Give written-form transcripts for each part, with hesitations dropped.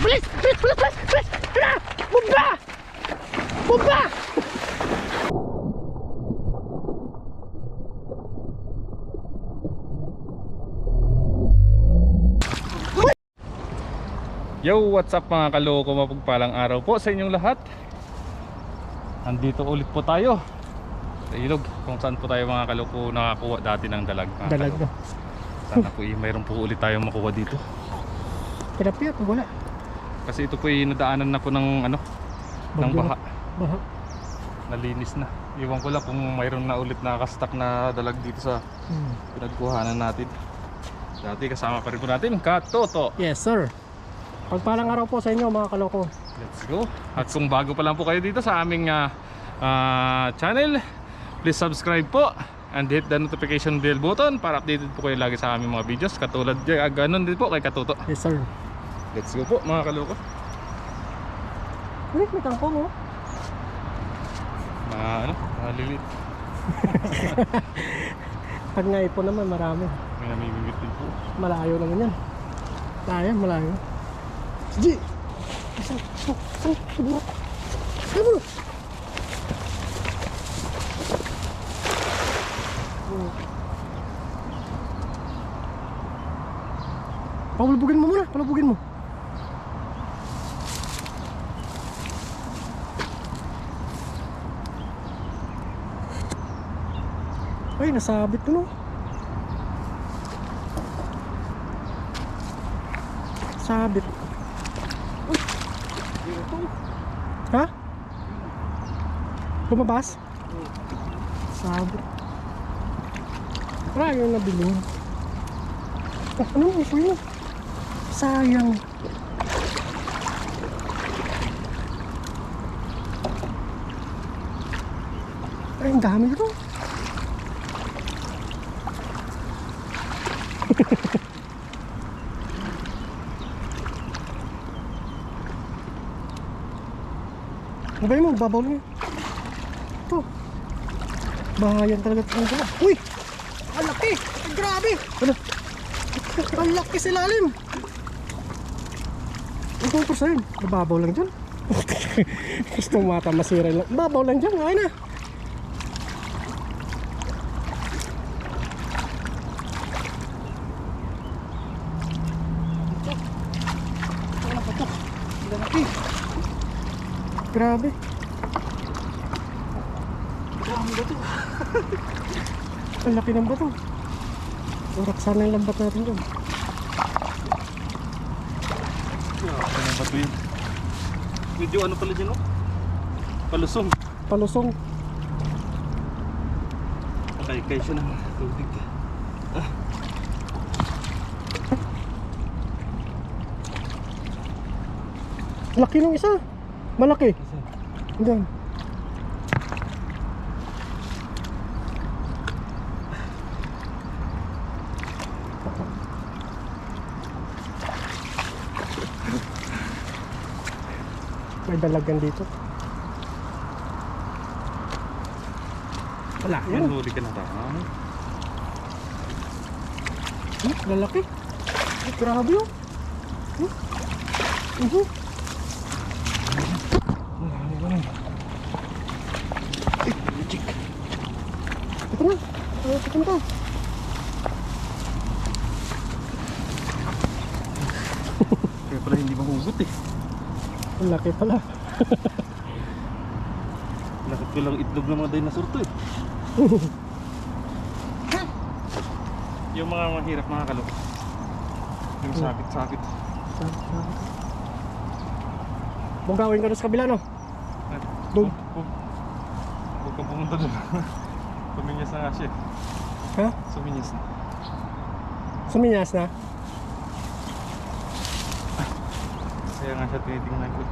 Bilis! Bilis! Bilis! Bilis! Bilis! Tara! Bumba! Bumba! Yo, what's up mga kaloko, mapagpalang araw po sa inyong lahat. Andito ulit po tayo sa ilog kung saan po tayo mga kaloko nakakuha dati ng dalag. Dalag na. Sana po mayroon po ulit tayong makuha dito. Tilapia po wala. Kasi ito po nadaanan na po ng ano, ng baha. Baha. Nalinis na. Iwan ko lang kung mayroon na ulit nakastak na dalag dito sa pinagkuhanan natin. Dati kasama pa rin po natin, Katoto. Yes sir. Pagpalang araw po sa inyo mga kaloko. Let's go. At kung bago pa lang po kayo dito sa aming channel, please subscribe po and hit the notification bell button para updated po kayo lagi sa aming mga videos. Katulad ganun din po kay Katoto. Yes sir. Let's go po mga kaloko. Uy, may tangkong oh. Malilit. Pag naipon naman marami. May namimimit din po. Malayo naman yan. Malayo. G! Isang, siguro. Ano? Palubugin mo muna, palubugin mo. Ay, nasabit ko no. Sabit. Ha? Lumabas? Sabit. Wala yung nabili. Oh, ano mo ito yun? Sayang. Ay, ang dami ito. Mabay mo, babaw lang yun. Ito. Bahayan talaga ang gula. Uy! Ang laki! Grabe! Ano? Ang laki sa ilalim! Ang kumpos na yun. Babaw lang dyan. Gusto mata masira lang. Babaw lang dyan. Ay na! Grabe. Ang bato. Ang laki ng bato. Urak sana yung lambat natin dyan. Ano yung bato yun? Medyo ano pala dyan, oh? Palusong. Palusong. Kay siya ng tubig. Laki ng isa. Malaki. Diyan. May dalagan dito. Wala Yan, yun. huli ka na tama. Lalaki. Grabe yun. Ito na. Ito na. Kaya pala hindi mahugot eh. Ang laki pala. Lakit ko lang itlog ng mga dinosaur to eh. Yung mga mahirap mga kalok. Yung sakit-sakit. Bugawin ka na sa kabila no? Doon. Huwag kang pumunta doon. Suminyas na nga siya. Ha? Suminyas na. Suminyas na? Kaya nga siya tinitingnan ko.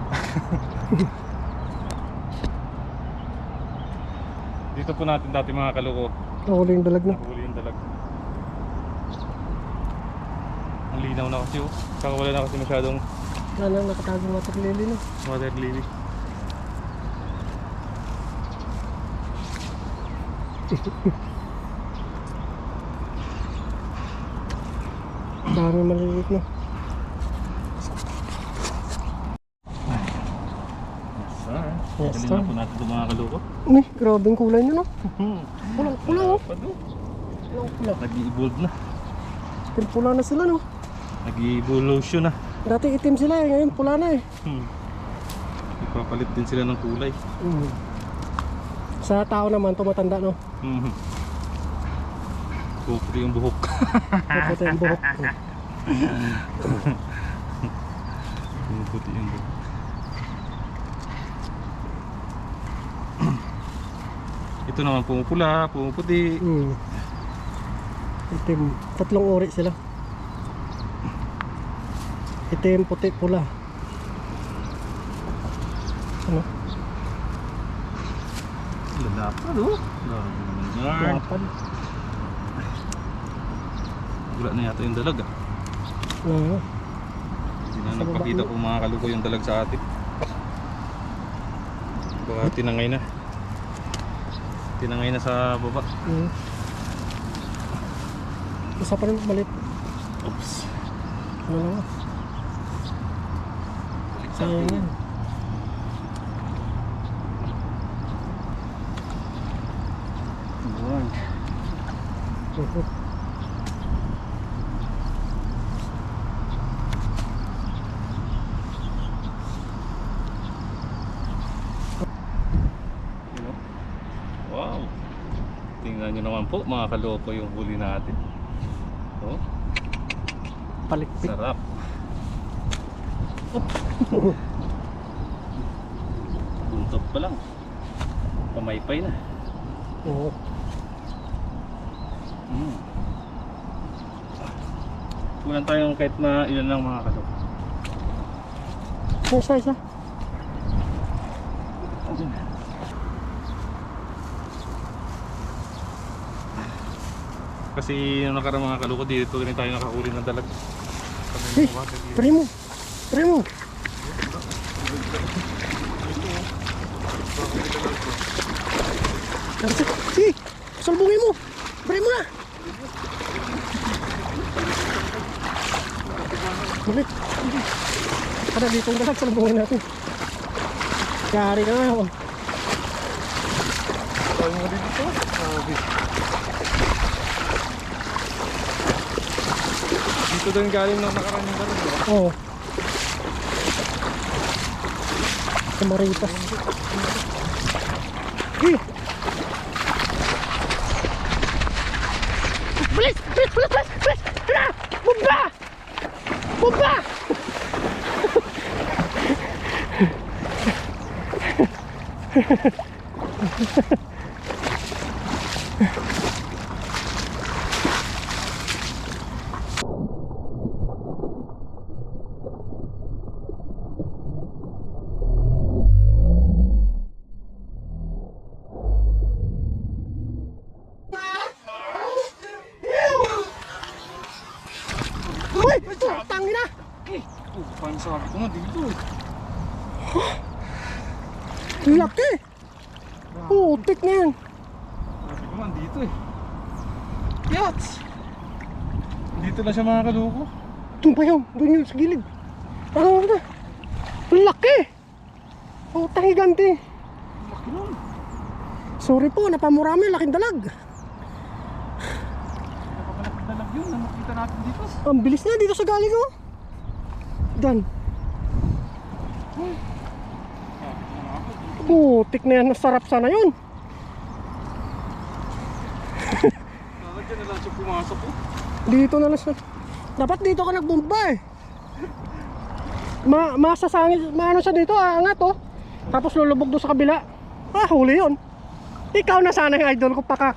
Dito po natin dati mga kaloko. Nahuli yung dalag na. Nahuli yung dalag. Ang linaw na kasi oh. Saka wala na kasi masyadong Wala lang nakatagong water lily no? water lily. Dami maliliit na. Yes, Dali sir. na po natin ito mga kaloko. Uy, grabing kulay nyo, no? Pulang pula, oh. Pado. Pulang pula. Nag-i-evolve na. Pero pula na sila, no? Nag-i-evolution na. Dati itim sila eh, ngayon pula na eh. Nagpapalit din sila ng kulay. Sa tao naman, tumatanda, no? Puputi yung buhok. Puputi yung buhok. Puputi yung buhok. Ito naman pumupula, pumuputi. Itim. Tatlong uri sila. Itim, puti, pula. Ano? Lalapad oh. Lapad. Wala na yata yung dalag ah. Oo. Hindi na nagpakita po mga kaluko yung dalag sa atin. Baka tinangay na. Tinangay na sa baba. Isa pa rin malit. Oops. Ano lang. Sayang yan. Buwan. Wow. Tingnan nyo naman po mga kaloko yung huli natin. Oh, Palikpik. sarap. Buntot pa lang. Pamaypay na. Oo. Kulang tayong kahit na ilan lang mga kaloko. Isa. Kasi yung nakarang mga kaloko dito rin tayo nakahuli ng dalag. Hey, Primo. Primo. Si, salbungin mo. Primo na. Ulit. Kada dito ang dalag, salbungin natin. Yari ka na ako. Tayo mo dito. Dito din galing nung nakarang yung dalag. Oo. Sa Maritas. Eh! Bilis! Hala! Bumba! Bumba! Uy! Tangin na! Paano sabi ko nga dito eh. Laki! Putik na yan. Sabi ko nga dito eh. Yats! Dito lang siya mga kaloko. Doon pa yun. Doon yun sa gilid. Ano na? Laki! Putang higante. Laki nun. Sorry po, napamurami. Laking dalag. Napakalaki dalag yun na nakita natin dito. Ang bilis na dito sa galing oh. Dan. Putik na yan. Nasarap sana yun. Dyan na lang siya pumasok oh. Dito na lang siya. Dapat dito ka nagbumba eh. Masasangil. Maano siya dito. Angat oh. Tapos lulubog doon sa kabila. Huli yun. Ikaw na sana yung idol ko, Pakak.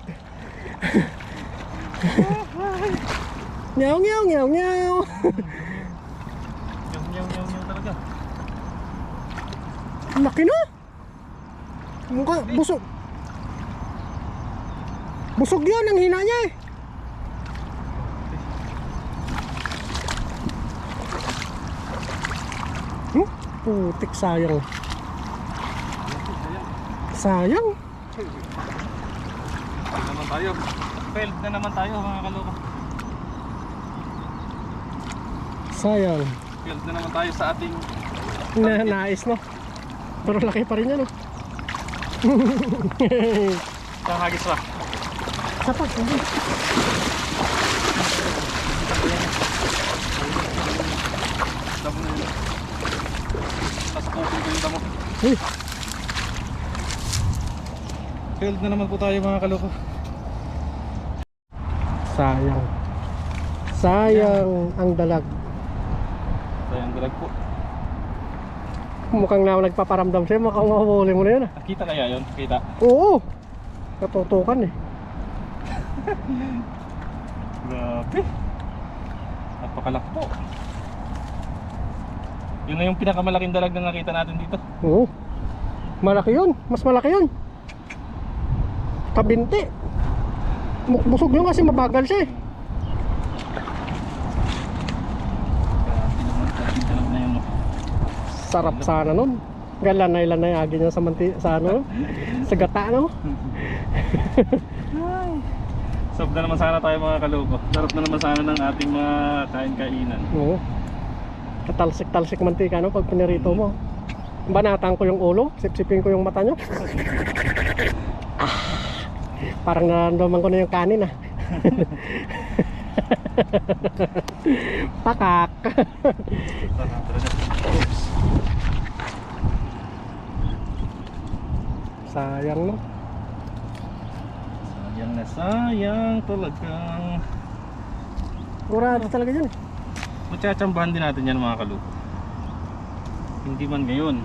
Nyaw. Nyaw talaga. Laki na. Mukha, busog. Busog yun, ang hina niya eh. Putik, sayang. Sayang. Failed naman tayo. Failed na naman tayo mga kaloko. Sayang. Failed na naman tayo sa ating Nais no. Pero laki pa rin yan, oh. Isang hagis pa. Sapat, hindi. Damo na yun. Tapos kupin ko yung damo. Uy, Failed na naman po tayo mga kaloko. sayang. Sayang ang dalag. Sayang dalag po. Mukhang na nagpaparamdam sa'yo, mukhang mahuli mo na yun, ah. Nakita kaya yun? Kita. Oo, natutukan eh. Grabe. Napakalaki po. Yun na yung pinakamalaking dalag na nakita natin dito. Oo, malaki yun, mas malaki yun. Kabinti. Busog yun kasi mabagal siya eh. Grabe naman, malaking dalag na yun. No? Sarap sana nun. Lanay-lanay agi niya sa sa ano, sa gata, no? Sarap na naman sana tayo mga kaloko. Sarap na naman sana ng ating mga kain-kainan. Oo. Katalsik-talsik mantika, no? Pag pinirito mo. Banatan ko yung ulo, sipsipin ko yung mata nyo. Parang nararamdaman ko na yung kanin, ah. Pakak. Sayang, no? Sayang na sayang talagang. Kurado talaga yun. Matsatsambahan din natin yan mga kaloko. Hindi man ngayon.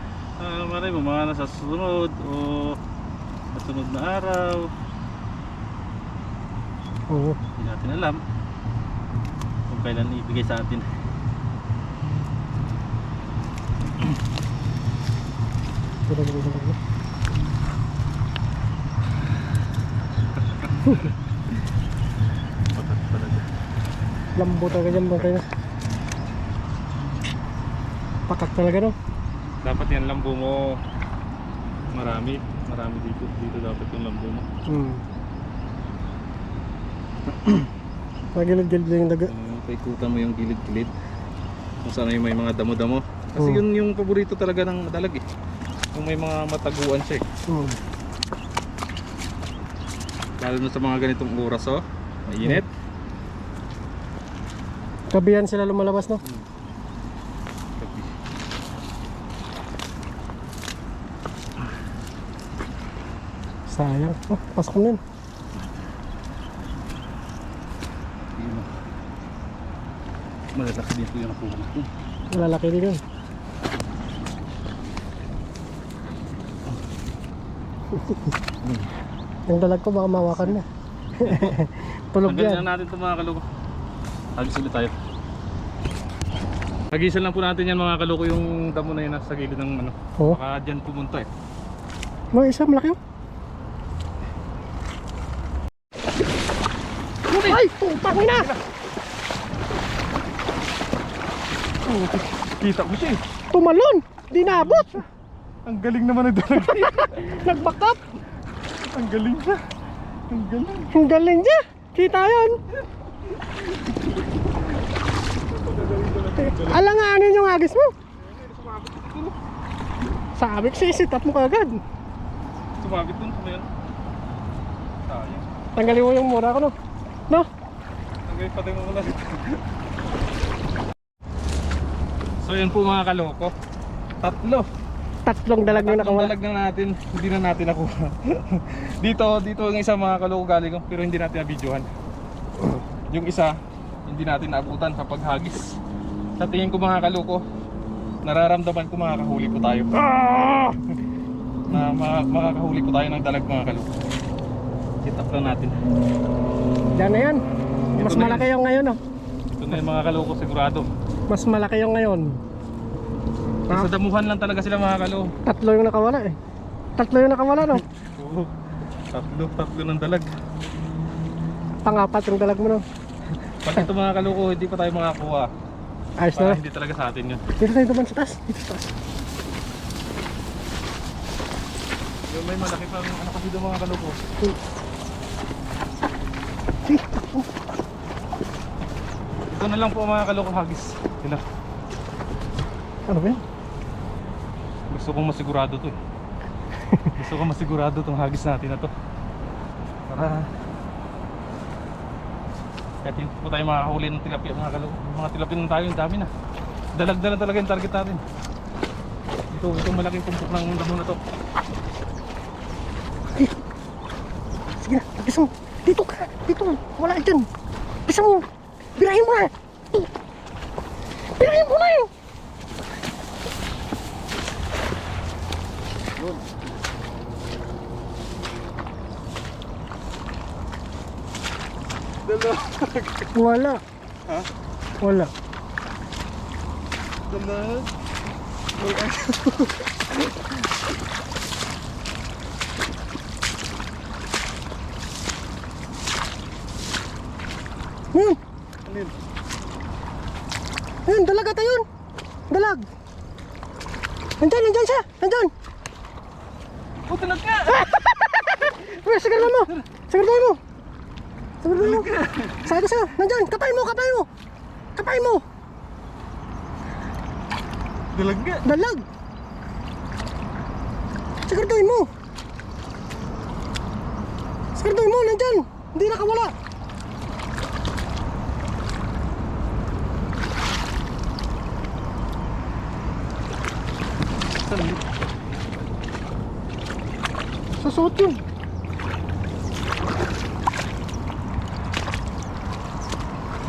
Maray mo mga nasa susunod o sa sunod na araw. Oo. Hindi natin alam kung kailan ibigay sa atin. Patat talaga. Lambo talaga dyan, bangkay na. Pakak talaga, no? Dapat yan lambo mo marami dito dapat yung lambo mo. Magilid-gilid na yung daga. Paikutan mo yung gilid-gilid kung saan yung may mga damo-damo kasi yun yung paborito talaga ng dalag eh, yung may mga mataguan siya eh. Lalo na sa mga ganitong oras, oh mainit. Gabihan sila lumalabas, no? Gabi. Sayang. Oh, pasok na yun. Malalaki dito yung nakuha natin. Malalaki din yun. Yung dalag ko baka mawakan mo. Tulog Tanggalin yan. na natin ito mga kaloko. Hagis ulit tayo. Hagisan lang po natin yan mga kaloko, yung damo na yun nasa gilid ng ano. Oo. Baka dyan pumunta eh. May isa malaki yun. Ay! Putang ina! Kita ko siya eh. Tumalon! Di naabot! Ang galing naman ng dalag. Nag-back up! Ang galing siya. Ang galing. Ang galing niya! Kita yun! Alanganin yung agis mo! Sabi ko siya, sit up mo kagad. Sumabit dun sa mayan. Sayang. Tanggalin mo yung mura ko, no? No? Tanggalin patay mo muna. So yan po mga kaloko. Tatlong dalag yung Tatlong nakawala. dalag na natin. Hindi na natin nakuha. dito yung isa mga kaloko galing ko, pero hindi natin na-videohan. Yung isa, hindi natin naabutan sa paghagis. Sa tingin ko mga kaloko, nararamdaman ko makakahuli po tayo. Makakahuli po tayo ng dalag mga kaloko. Sit up lang natin. Yan na yan. Mas Ito na malaki yung ngayon, no? Ito na yung mga kaloko sigurado. Mas malaki yung ngayon. Sa damuhan lang talaga sila mga kaloko. Tatlo yung nakawala eh. Tatlo yung nakawala, no? Oo. Tatlo ng dalag. Pang-apat yung dalag mo, no? Pag ito mga kaloko, hindi pa tayo makakuha. Ayos na. Parang hindi talaga sa atin yun. Dito tayo naman sa taas. Dito sa taas. Yung may malaki pang ano kasi doon mga kaloko. Ito na lang po mga kaloko hagis. Sila. Ano ba yan? Gusto kong masigurado to eh. Gusto kong masigurado tong hagis natin na to. Para kahit hindi po tayo makakahuli ng tilapia mga kaloko. Mga tilapia na tayo, yung dami na. Dalag-dalag talaga yung target natin. Itong malaking tumpok ng damo na to. Sige na, agis mo. Dito ka, dito. Wala dyan. Agis mo. Birahin mo na. Birahin mo na yun. Wala. Ha? Wala. Dalag. Alin? Ayun, dalag ata yun. Dalag. Nandyan siya. Nandyan. Oh, dalag ka! Uy, sagardan mo. Sagardan mo. Sagardan mo. Sabi ko sa'yo, nandyan. Kapay mo. Kapay mo. Dalag ka! Dalag. Sagardan mo. Sagardan mo, nandyan. Hindi nakawala. Susuot yun.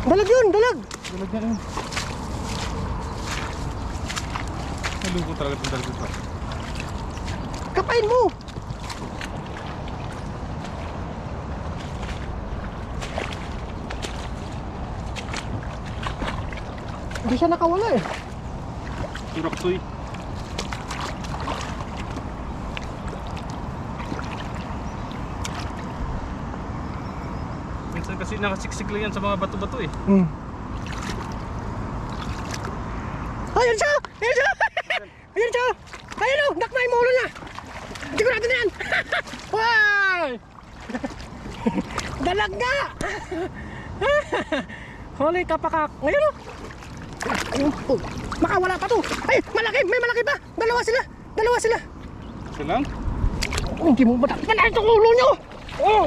Dalag yun, dalag. Dalag ka yun. Nalugo talaga itong dalag ito. Kapain mo. Hindi siya nakawala eh. Turaksoy. Minsan kasi nakasiksik lang yan sa mga bato-bato eh. Ayun siya! Ayun siya! Ayun siya! Ayun o! Dakmay mo ulo niya! Hindi ko natin yan! Wow! Dalag nga! Holy kapakak! Ayun o! Ayun o! Makawala pa to! Ay! Malaki! May malaki pa! Dalawa sila! Isa lang? Oh, hindi mo matakpan na itong ulo niyo! Oh!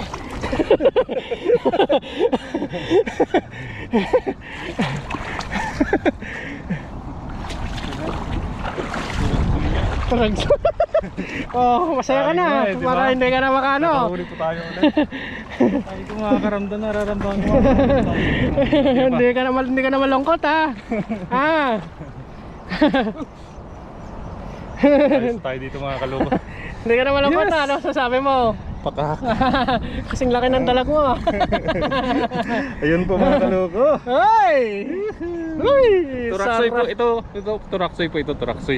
Oh, masaya ka na. Diba? Para hindi ka na makano. Nakahuli po tayo ulit. Ay ko makakaramdam, nararamdaman ko. Hindi ka na malungkot ha. Ha? Ayos tayo dito mga kaloko. Hindi ka na malungkot ha. Ano sasabi mo? Pakak. Kasing laki ng dalag mo. Ayun po mga kaloko. Ay! Uy! Turaksoy po sarap. ito. Turaksoy po ito, turaksoy.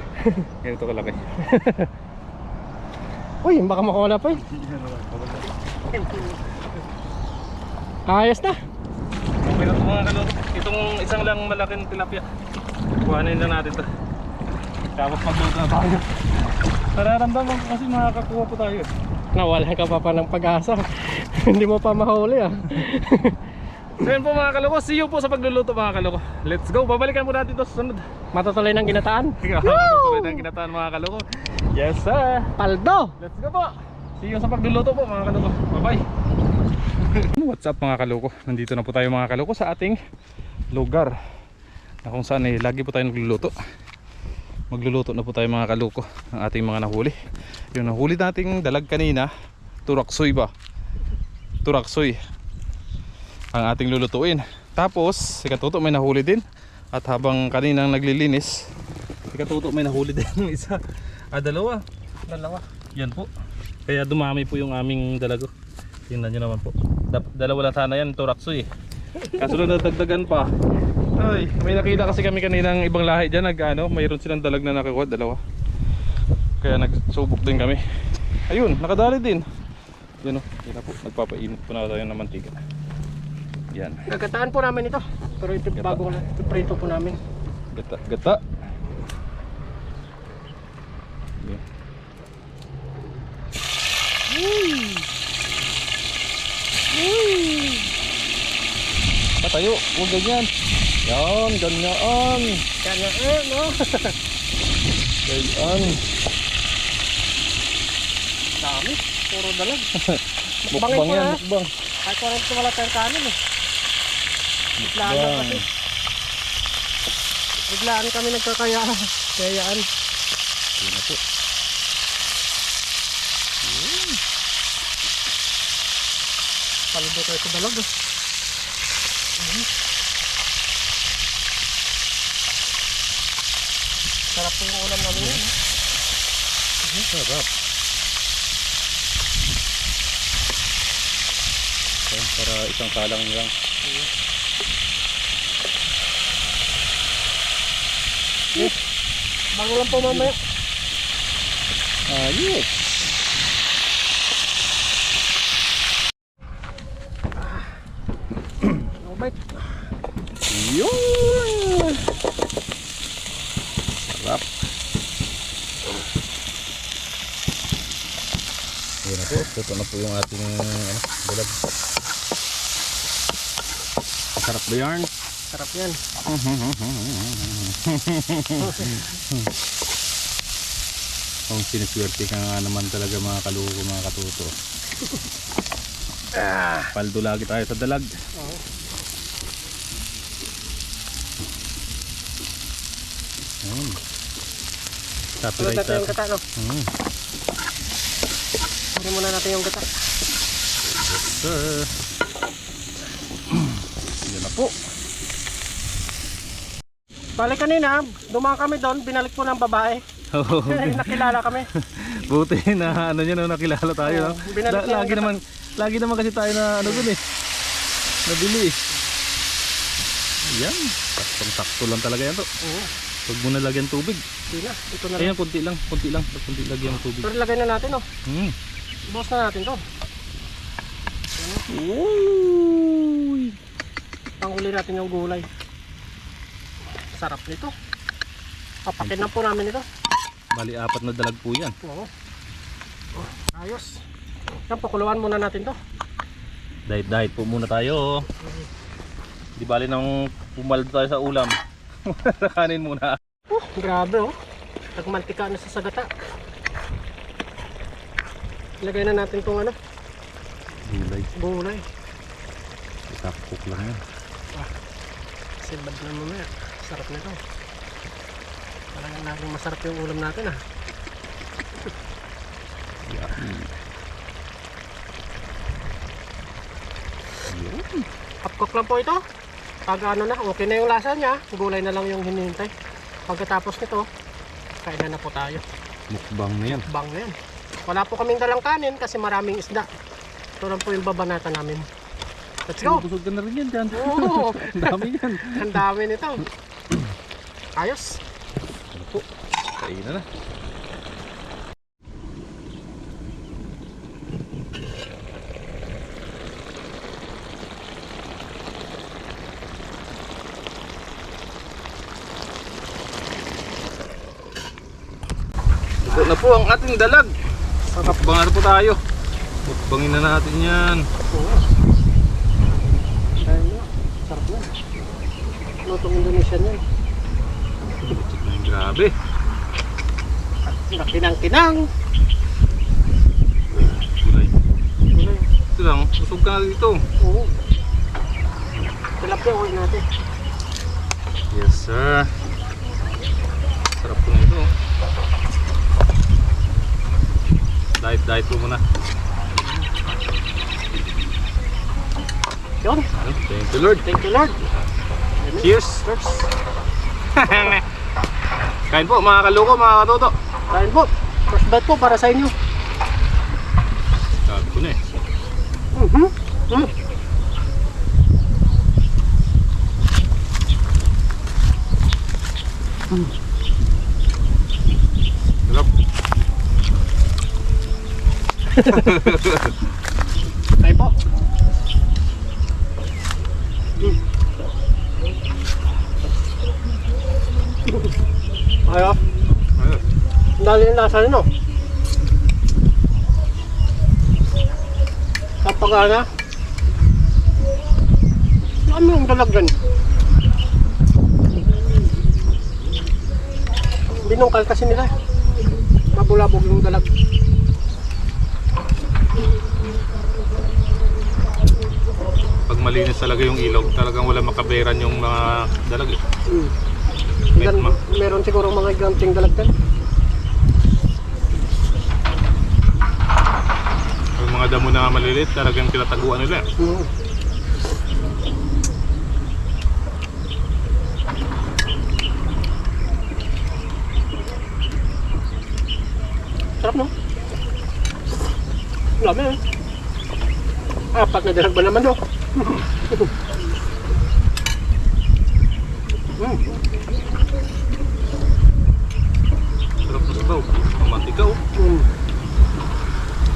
Ganito kalaki. Uy, baka makawala pa eh. Ayos na. Okay na po mga kaloko. Itong isang lang malaking tilapia. Kuhanin lang natin ito. Tapos magluto na tayo. Nararamdaman ko kasi makakakuha po tayo. Nawala ka pa ng pag-asa. Hindi mo pa mahuli ah. So yun po mga kaloko. See you po sa pagluluto mga kaloko. Let's go. Babalikan po natin ito sa sunod. Matutuloy ng ginataan. Matutuloy ng ginataan mga kaloko. Yes sir. Paldo! Let's go po. See you sa pagluluto po mga kaloko. Bye bye. What's up mga kaloko. Nandito na po tayo mga kaloko sa ating lugar na kung saan eh lagi po tayo nagluluto. Magluluto na po tayo mga kaloko ng ating mga nahuli. Yung nahuli nating dalag kanina, turaksoy ba? Turaksoy ang ating lulutuin. Tapos si Katuto may nahuli din. At habang kaninang naglilinis, si Katuto may nahuli din ng isa. Dalawa. Yan po. Kaya dumami po yung aming dalago. Tingnan nyo naman po. Dalawa lang sana yan, turaksoy. Kaso na nadagdagan pa. Ay, may nakita kasi kami kaninang ibang lahi dyan. Mayroon silang dalag na nakakuha, dalawa. Kaya nagsubok din kami. Ayun, nakadali din. Yan o, yan na po. Nagpapainit po na tayo ng mantika. Yan. Gagataan po namin ito. Pero ito Gata. bago na. Ito prito po namin. Gata, gata. Yan. Patayo, huwag ganyan. Yan, ganyan. Kaya no? Ayan. Dami. Puro dalag. Mukbang ko yan, na. mukbang. Kahit parang wala tayong kanin eh. Biglaan lang kasi. Biglaan kami nagkakayaan. Yun na po. Palubo tayo sa dalag eh. Sarap po yung ulam namin yun. Sarap. Ayan, para isang kalang lang. Bago lang po mamaya. Ayos. No bite. Yun. Sarap. Yun na po. Ito na po yung ating bulag. Sarap ba yarn? Sarap yan. Kung siniswerte ka nga naman talaga mga kaluko, mga katuto. Paldo lagi tayo sa dalag. Oo. Ayun. Tulad Copyright natin yung natin. gata, no? Hindi muna natin yung gata. Yes sir. Yan na po. Bali kanina, dumaan kami doon, binalik po ng babae. Nakilala kami. Buti na ano niya no, nakilala tayo. No? Binalik niya Lagi ang naman, lagi naman kasi tayo na ano dun eh. Nabili. Yan. Saktong-sakto lang talaga yan to. Oo. Huwag mo na lagyan tubig. Hindi na, ito na lang. Ayan, konti lang. Konti lang. Konti lagyan ng tubig. Pero lagay na natin, oh. Boss na natin to. Uy. Panghuli natin yung gulay. Sarap nito. Papakin na po namin ito. Bali, 4 na dalag po yan. Oo. Oh, ayos. Yan, pakuluan muna natin to. Diet po muna tayo. Di bali nang pumaldo tayo sa ulam. Kanin muna. Grabe oh. Nagmantika na sa sagata. Ilagay na natin itong ano, Gulay. gulay. Itakok lang yan. Silbad na mamaya. Sarap nito. Talagang laging masarap yung ulam natin ah. Half-cook lang po ito. Pag ano na, okay na yung lasa niya, gulay na lang yung hinihintay. Pagkatapos nito, kainan na po tayo. Mukbang na yan. Bang na yan. Wala po kaming dalang kanin kasi maraming isda. Ito lang po yung babanata namin. Let's go! Busog ka na rin yan dyan. Oo. Ang dami yan. Ang dami nito. Ayos. Ano po? Kainan na. Ito na po ang ating dalag. Sarap bangar po tayo. Mukbangin na natin yan. Oo. Ayun. Sarap na. Lutong Indonesian yan. Grabe. Kinang-kinang. Gulay. Gulay. Ito lang, busog ka na dito. Oo. Tilapia ulit natin. Yes sir. Sarap po na ito. Diet po muna. Yun. Thank you Lord. Thank you Lord. Cheers. Cheers. Kain po mga kaloko, mga katoto. Kain po. First bite po para sa inyo. Sabi ko na eh. Sarap. Kain po. Ayo. Ayos. Dali yung lasa nyo. Kapag ano, yung dalagyan. Binungkal kasi nila. Mabulabog yung dalag. Pag malinis talaga yung ilog, talagang wala makaberan yung mga dalag eh. Dan, meron siguro mga ganting dalag din. Yung mga damo na maliliit, talagang tinataguan nila. Sarap no? Lami eh. Apat na dalag ba naman no? Sarap na sabaw. Mamantika oh.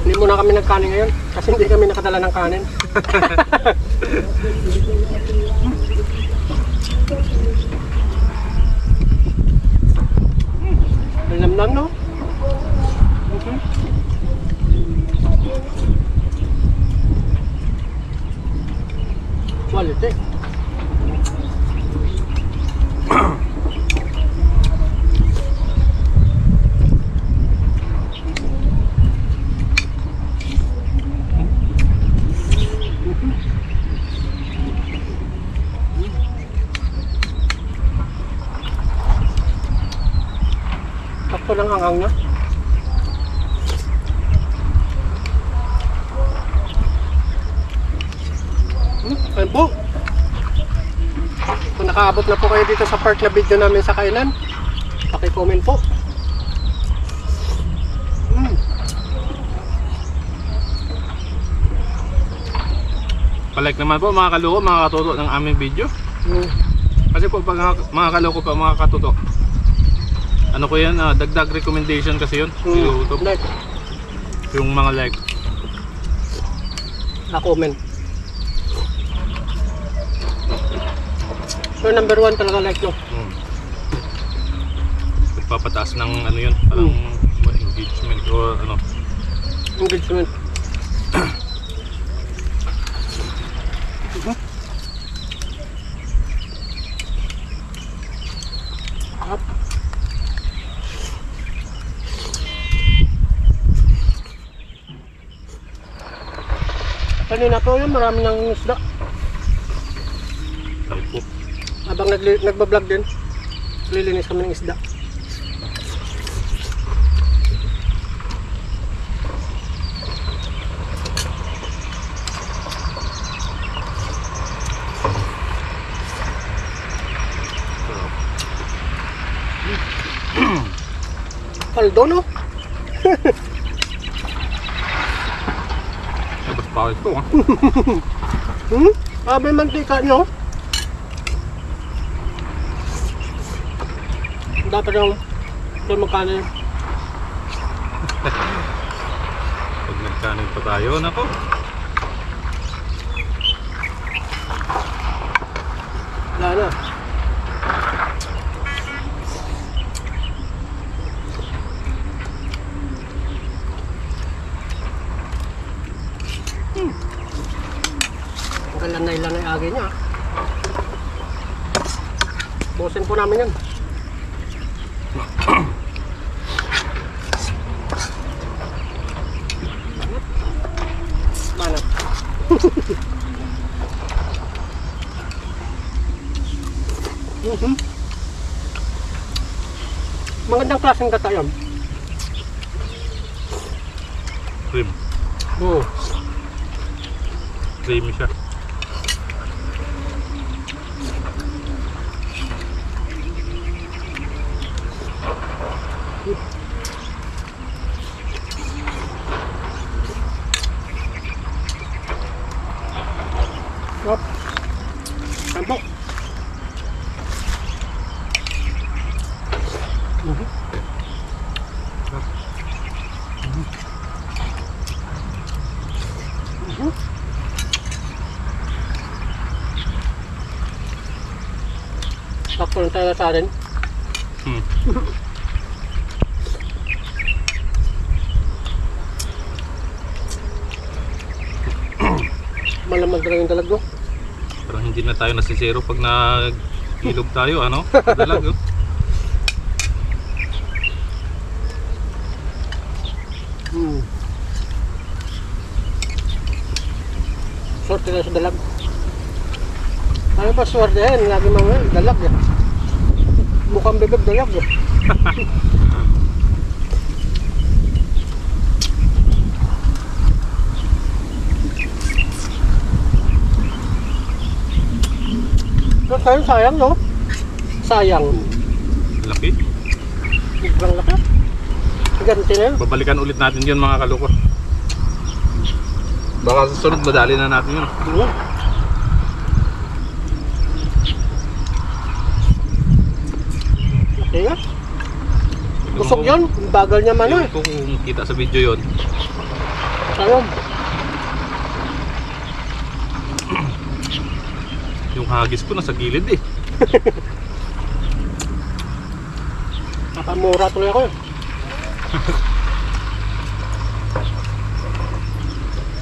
Hindi muna kami nagkanin ngayon kasi hindi kami nakadala ng kanin. Namnam no? Quality. Sakto lang ang niya. Ayun po. Kung nakaabot na po kayo dito sa part na video namin sa kainan, paki-comment po. Palike naman po mga kaloko, mga katuto ng aming video. Kasi po pag mga kaloko pa, mga katuto, ano ko yan, dagdag recommendation kasi yun sa YouTube. Like. Yung mga like. Na-comment. So number 1 talaga like no? Nagpapataas ng ano yun, parang engagement o ano. Engagement. Up. Kanina po yun, marami ng isda. Sabi po. Habang nagbablog din, lilinis kami ng isda. Kaldo no? Tapos pawis ko ha. May mantika nyo. Dapat lang ito magkanin. Pag nagkanin pa tayo, nako. Wala na. Ang lanay-lanay agi niya. Busin po namin yan. Manap. Magandang klaseng gata yan. Cream. Oo. Creamy siya. Hop. Sampo. Sakto lang tayo sa atin. Malamag lang yung dalag mo. Parang hindi na tayo nasisero pag nag-ilog tayo, ano? Dalag, oh. swerte kayo sa dalag. Ano ba swerte yan? Lagi mga dalag eh. Mukhang bibig dalag eh. So, sayang no? Sayang. Laki. Sobrang laki. Ganti na yun. Babalikan ulit natin yun mga kaloko. Baka sa sunod madali na natin yun. Okay nga. Busog yun. Bagal niya man eh. Kung kita sa video yun. Sayang. Yung hagis ko nasa gilid eh. Nakamura tuloy ako eh.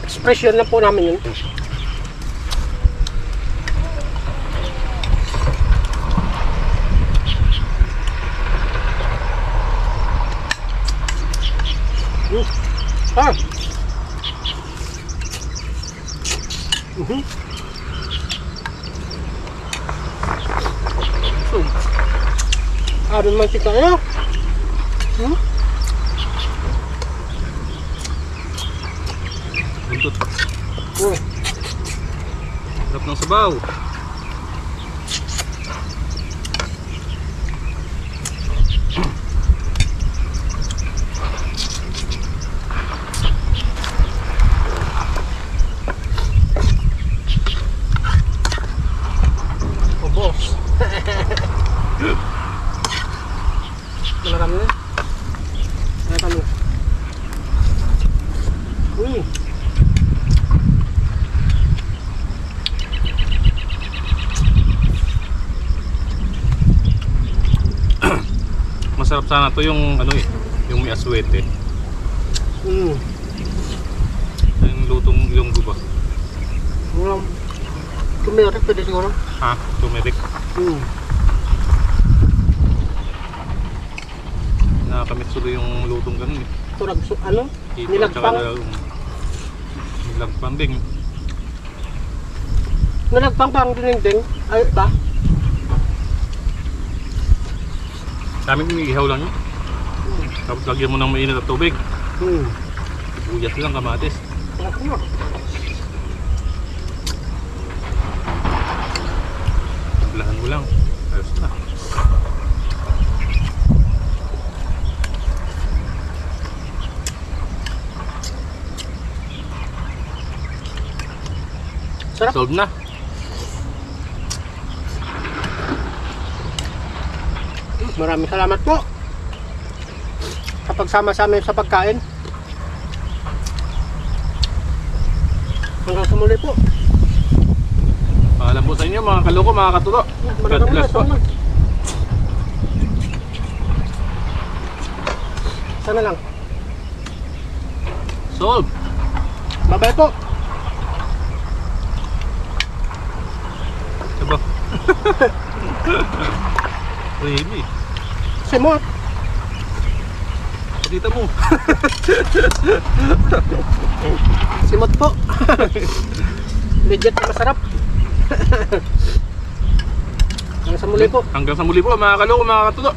Expression lang po namin yun. Ah. Ano naman kita ya? Buntot. Sarap ng sabaw. Oh boss. Marami na. Ano tanong? Masarap sana to yung ano eh, yung may aswete. Yung lutong ilonggo ba? Tumirik pwede siguro. Ha? Tumirik. Nakakamit sulo yung lutong ganun eh. Turag ano? Dito, Nilagpang. Nilagpang ding. Nilagpang pang dinding. Ay ba? Dami kong iihaw lang yun. Tapos lagyan mo ng mainit at tubig. Buyas lang, kamatis. Tablahan mo lang. Ayos na. Sarap. Solve na. Maraming salamat po. Kapag sama-sama sa pagkain. Hanggang sa muli po. Paalam po sa inyo mga kaloko, mga katulo. God bless po. Sana lang. Solve. Bye-bye po. Diba? Really? Simot. Dito mo. Simot po. Legit na masarap. Hanggang sa muli po. Hanggang sa muli po mga kaloko, mga katulo.